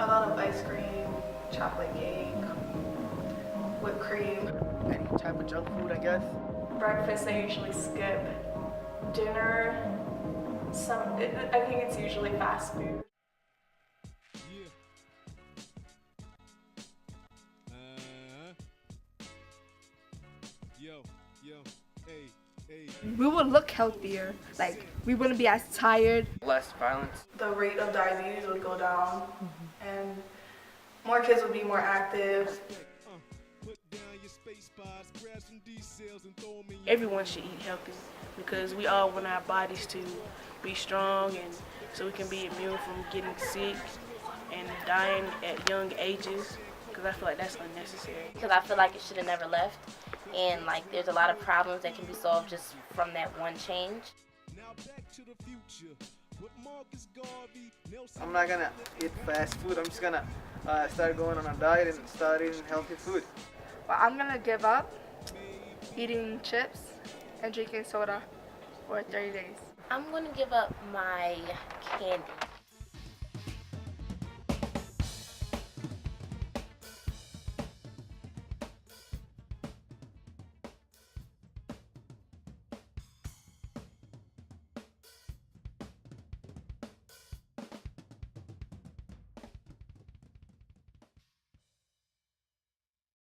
A lot of ice cream, chocolate cake, whipped cream. Any type of junk food, I guess. Breakfast I usually skip. Dinner, I think it's usually fast food. Yeah. Yo, hey. We will look healthier. Like, we wouldn't be as tired. Less violence. The rate of diabetes would go down, and more kids would be more active. Put down your space bars, grab some D cells and throw 'em in your Everyone should eat healthy because we all want our bodies to be strong and so we can be immune from getting sick and dying at young ages because I feel like that's unnecessary. Because I feel like it should have never left, and like there's a lot of problems that can be solved just from that one change. Now back to the future. With Marcus Garvey, Nelson. I'm not gonna eat fast food. I'm just gonna start going on a diet and start eating healthy food. But I'm gonna give up eating chips and drinking soda for 30 days. I'm going to give up my candy.